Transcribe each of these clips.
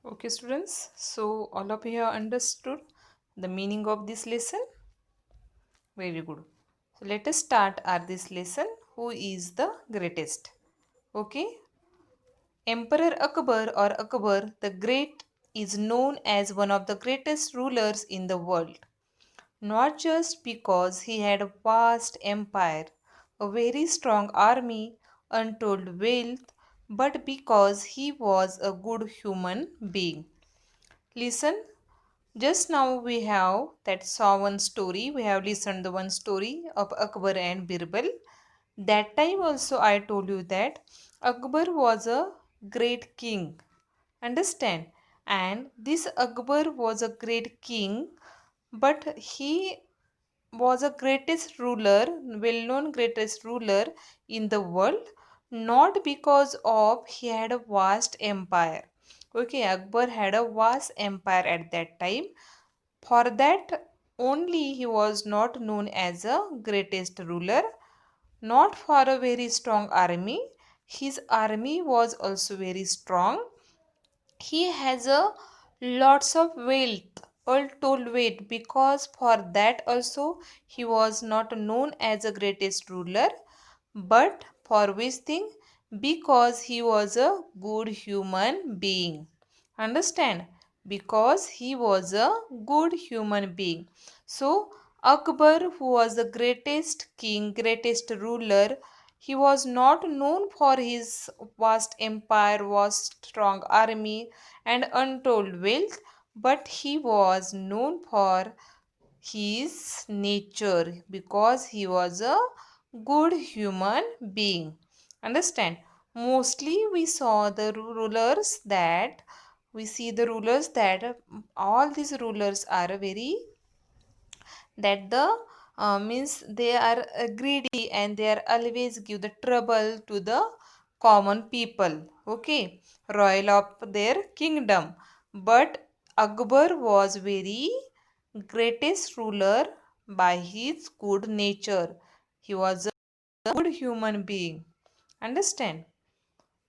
Okay, students, so all of you have understood the meaning of this lesson. Very good. So let us start our this lesson. Who is the greatest? Okay, Emperor Akbar or Akbar the Great is known as one of the greatest rulers in the world. Not just because he had a vast empire, a very strong army, untold wealth, but because he was a good human being. Listen, just now we have that saw one story. We have listened the one story of Akbar and Birbal. That time also I told you that Akbar was a great king. Understand? And this Akbar was a great king, but he was a greatest ruler, well-known greatest ruler in the world, not because of he had a vast empire. Okay, Akbar had a vast empire at that time. For that only he was not known as a greatest ruler, not for a very strong army. His army was also very strong. He has a lots of wealth, all told wealth, because for that also he was not known as a greatest ruler, but for which thing? Because he was a good human being. Understand? Because he was a good human being. So Akbar, who was the greatest king, greatest ruler, he was not known for his vast empire, vast strong army, and untold wealth, but he was known for his nature because he was a good human being. Understand? Mostly we saw the rulers that we see the rulers that all these rulers are very that the means they are greedy and they are always give the trouble to the common people. Okay, royal of their kingdom. But Akbar was very greatest ruler by his good nature. He was a good human being. Understand?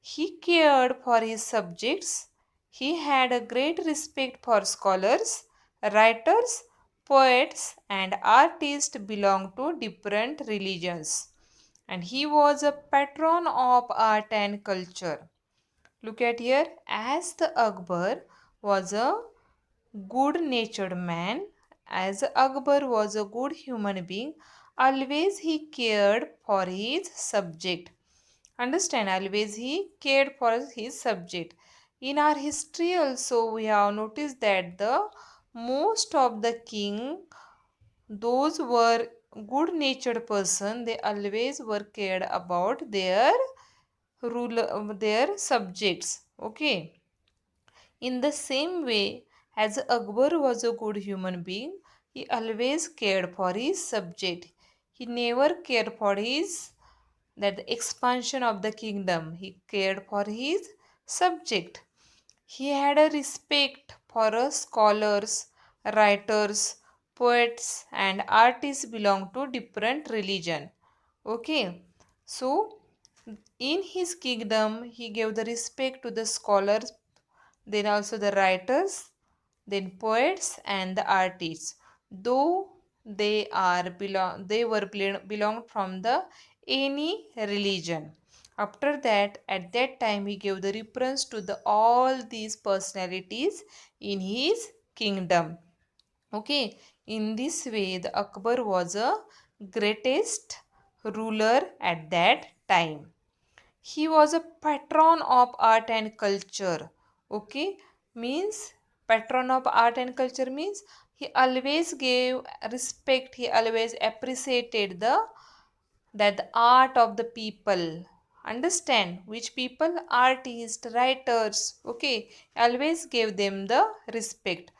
He cared for his subjects. He had a great respect for scholars, writers, poets, and artists belonged to different religions. And he was a patron of art and culture. Look at here, as the Akbar was a good natured man, as Akbar was a good human being, always he cared for his subject. Understand? Always he cared for his subject. In our history also we have noticed that the most of the king, those were good natured person, they always were cared about their ruler, their subjects. Okay, in the same way, as Akbar was a good human being, he always cared for his subject. He never cared for his that the expansion of the kingdom. He cared for his subject. He had a respect for scholars, writers, poets, and artists belong to different religion. Okay, so in his kingdom, he gave the respect to the scholars, then also the writers, then poets and the artists, though they were belonged from the any religion. After that, at that time, he gave the reference to the all these personalities in his kingdom. Okay, in this way the Akbar was a greatest ruler at that time. He was a patron of art and culture. Okay, means patron of art and culture means he always gave respect, he always appreciated the art of the people. Understand? Which people? Artists, writers. Okay, always gave them the respect.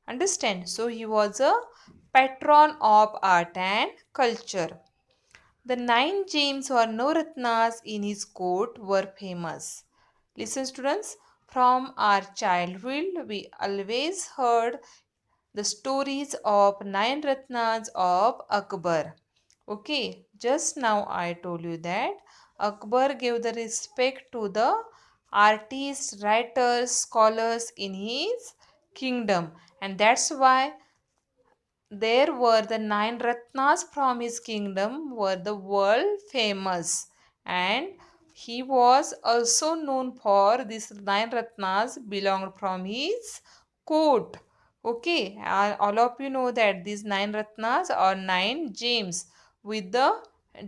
Understand? So he was a patron of art and culture. The nine gems or Navratnas in his court were famous. Listen, students, from our childhood, we always heard the stories of nine Ratnas of Akbar. Okay, just now I told you that Akbar gave the respect to the artists, writers, scholars in his kingdom, and that's why there were the nine ratnas from his kingdom were the world famous, and he was also known for these nine ratnas belonged from his court. Okay, all of you know that these nine ratnas are nine gems with the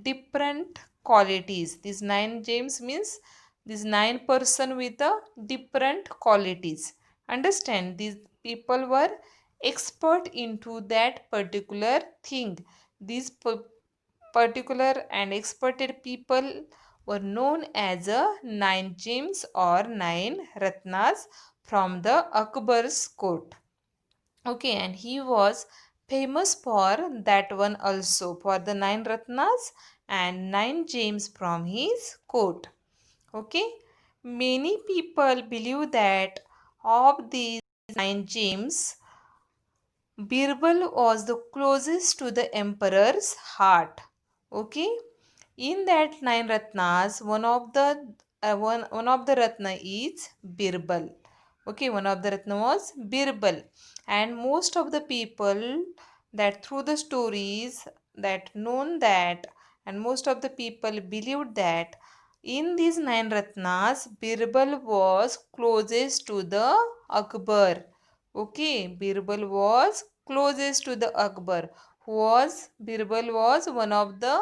different qualities. These nine gems means these nine person with the different qualities. Understand, these people were expert into that particular thing. These particular and experted people were known as a nine gems or nine ratnas from the Akbar's court. Okay, and he was famous for that one also, for the nine ratnas and nine gems from his court. Okay, many people believe that of these nine gems, Birbal was the closest to the emperor's heart. Okay, in that nine ratnas, one of the ratna is Birbal. Okay, one of the ratna was Birbal, and most of the people that through the stories that known that, and most of the people believed that in these nine ratnas, Birbal was closest to the Akbar. Okay, Birbal was closest to the Akbar. Birbal was one of the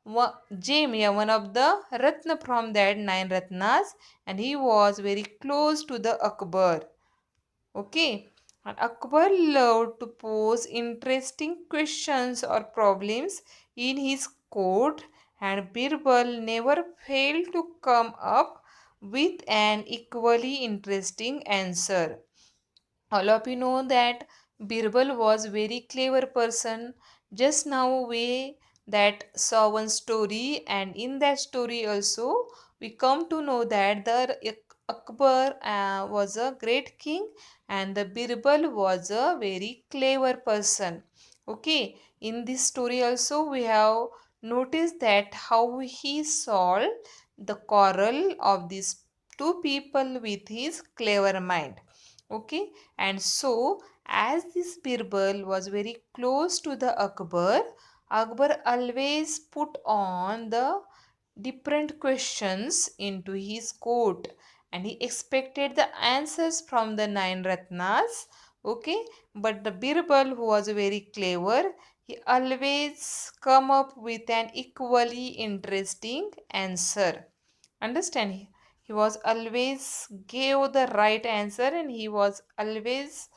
one of the Ratna from that nine Ratnas, and he was very close to the Akbar. Okay, and Akbar loved to pose interesting questions or problems in his court, and Birbal never failed to come up with an equally interesting answer. All of you know that Birbal was very clever person. Just now we that saw one story, and in that story also we come to know that the Akbar was a great king, and the Birbal was a very clever person. Okay, in this story also we have noticed that how he solved the quarrel of these two people with his clever mind. Okay, and so as this Birbal was very close to the Akbar, Akbar always put on the different questions into his court, and he expected the answers from the nine ratnas. Okay, but the Birbal, who was very clever, he always come up with an equally interesting answer. Understand, he was always gave the right answer, and he was always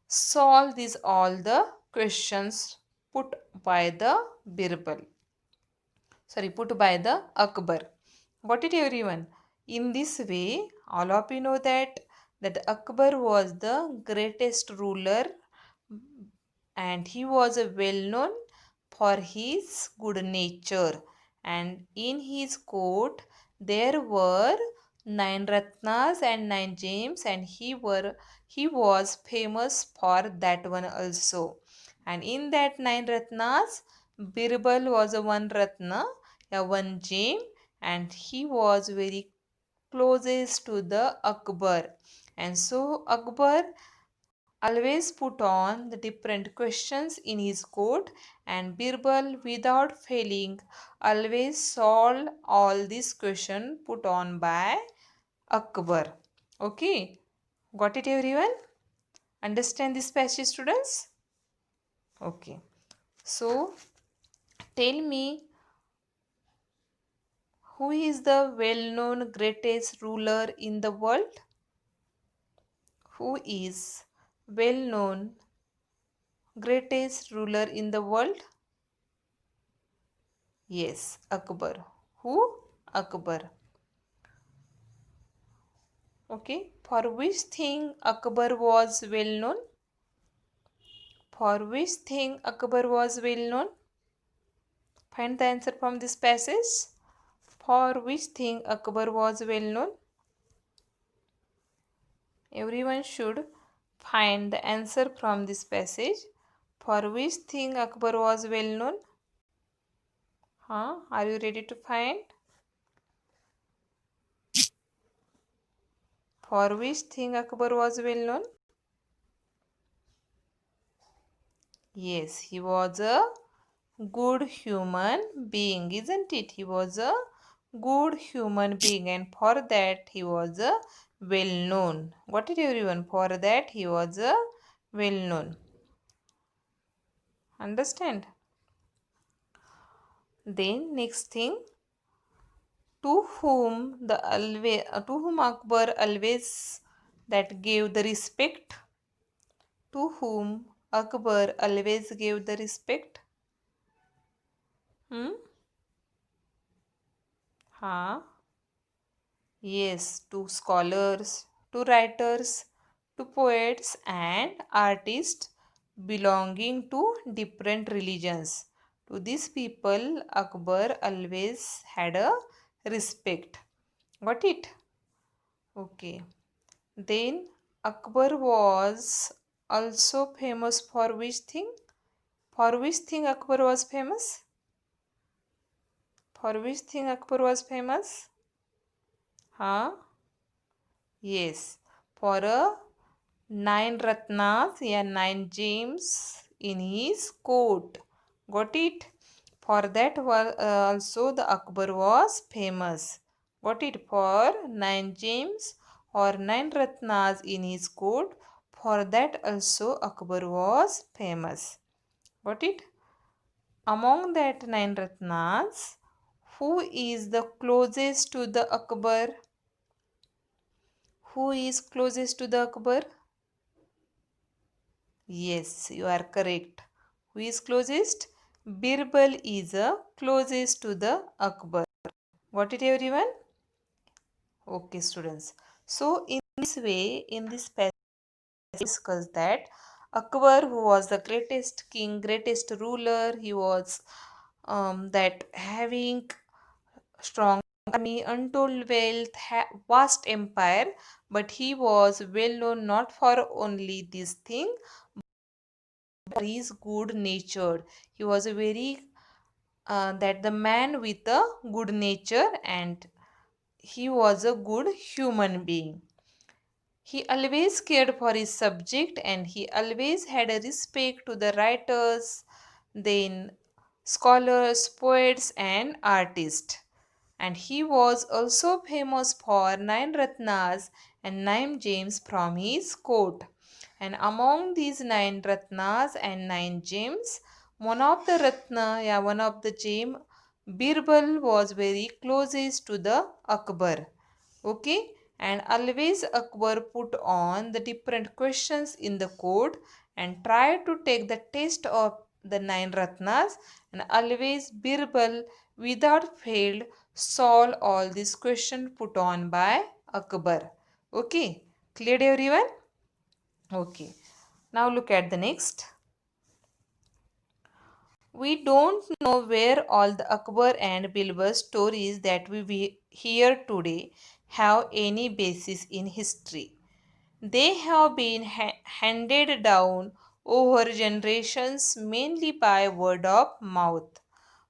solve these all the questions put by the Birbal, put by the Akbar. Got it, everyone? In this way, all of you know that Akbar was the greatest ruler, and he was well known for his good nature, and in his court there were nine ratnas and nine gems, and he was famous for that one also. And in that nine ratnas, Birbal was a one ratna, a one gem, and he was very closest to the Akbar. And so Akbar always put on the different questions in his court, and Birbal, without failing, always solved all these questions put on by Akbar. Okay, got it, everyone? Understand this passage, students? Okay, so tell me, who is the well known greatest ruler in the world? Who is well known greatest ruler in the world? Yes, Akbar. Who? Akbar. Okay. For which thing Akbar was well known? For which thing Akbar was well known? Find the answer from this passage. For which thing Akbar was well known? Everyone should find the answer from this passage. For which thing Akbar was well known? Are you ready to find? For which thing Akbar was well known? Yes, he was a good human being, isn't it? He was a good human being, and for that he was a well known. Got it, everyone? For that he was a well known. Understand? Then next thing, to whom Akbar always that gave the respect, to whom Akbar always gave the respect. Hmm? Ha? Yes, to scholars, to writers, to poets and artists belonging to different religions. To these people, Akbar always had a respect. Got it? Okay. Then Akbar was also famous for which thing? For which thing Akbar was famous? For which thing Akbar was famous? Huh? Yes. For a nine ratnas, yeah, nine gems in his coat. Got it? For that was also the Akbar was famous. Got it? For nine gems or nine ratnas in his coat. For that also Akbar was famous. Got it? Among that nine ratnas, who is the closest to the Akbar? Who is closest to the Akbar? Yes, you are correct. Who is closest? Birbal is closest to the Akbar. Got it, everyone? Okay, students. So, in this way, in this passage, discuss that Akbar, who was the greatest king, greatest ruler, he was that having strong army, untold wealth, vast empire, but he was well known not for only this thing, is good natured. He was a very that the man with a good nature, and he was a good human being. He always cared for his subject, and he always had a respect to the writers, then scholars, poets, and artists. And he was also famous for nine ratnas and nine gems from his court. And among these nine ratnas and nine gems, one of the gem, Birbal was very closest to the Akbar. Okay, and always Akbar put on the different questions in the court and try to take the test of the nine ratnas, and always Birbal without fail solve all these questions put on by Akbar. Okay, clear everyone? Okay, now look at the next. We don't know where all the Akbar and Bilbar stories that we hear today have any basis in history. They have been handed down over generations mainly by word of mouth.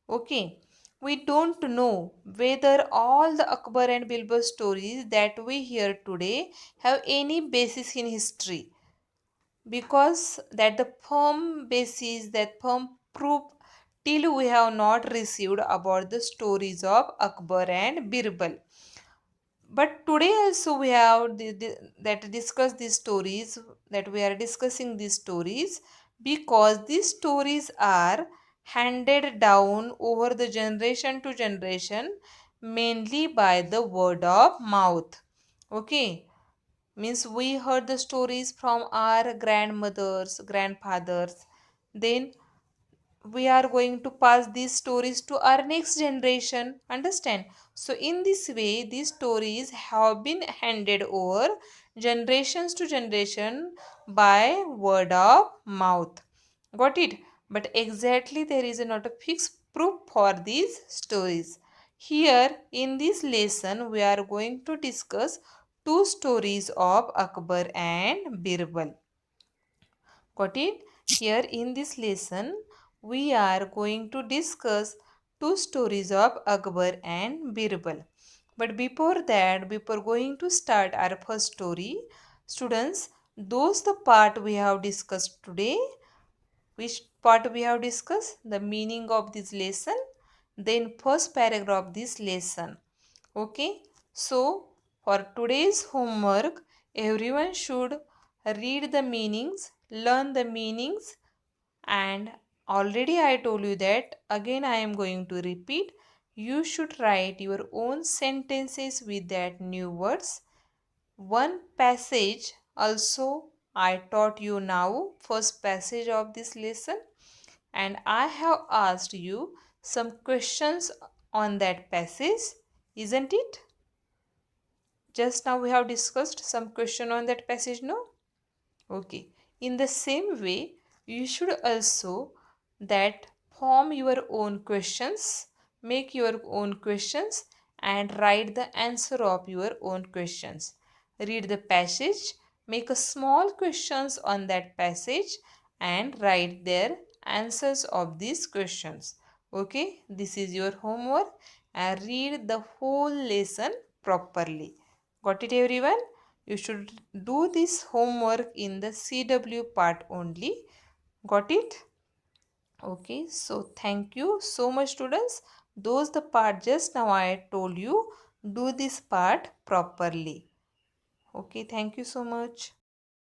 Okay, we don't know whether all the Akbar and Bilbar stories that we hear today have any basis in history, because that the firm basis, that firm proof, till we have not received about the stories of Akbar and Birbal. But today also we have that discuss these stories, that we are discussing these stories because these stories are handed down over the generation to generation mainly by the word of mouth. Okay, means we heard the stories from our grandmothers, grandfathers, then we are going to pass these stories to our next generation. Understand? So in this way these stories have been handed over generations to generation by word of mouth. Got it? But exactly there is not a fixed proof for these stories. Here in this lesson we are going to discuss two stories of Akbar and Birbal. Got it? Here in this lesson, we are going to discuss two stories of Akbar and Birbal. But before that, before going to start our first story, students, those the part we have discussed today. Which part we have discussed? The meaning of this lesson. Then first paragraph of this lesson. Okay. So for today's homework, everyone should read the meanings, learn the meanings, and already I told you that again I am going to repeat. You should write your own sentences with that new words. One passage also I taught you now, first passage of this lesson, and I have asked you some questions on that passage, isn't it? Just now we have discussed some question on that passage, no? Okay. In the same way, you should also that form your own questions, make your own questions and write the answer of your own questions. Read the passage, make a small questions on that passage and write their answers of these questions. Okay, this is your homework and read the whole lesson properly. Got it everyone? You should do this homework in the CW part only. Got it? Okay, so thank you so much students. Those the part just now I told you, do this part properly. Okay, thank you so much.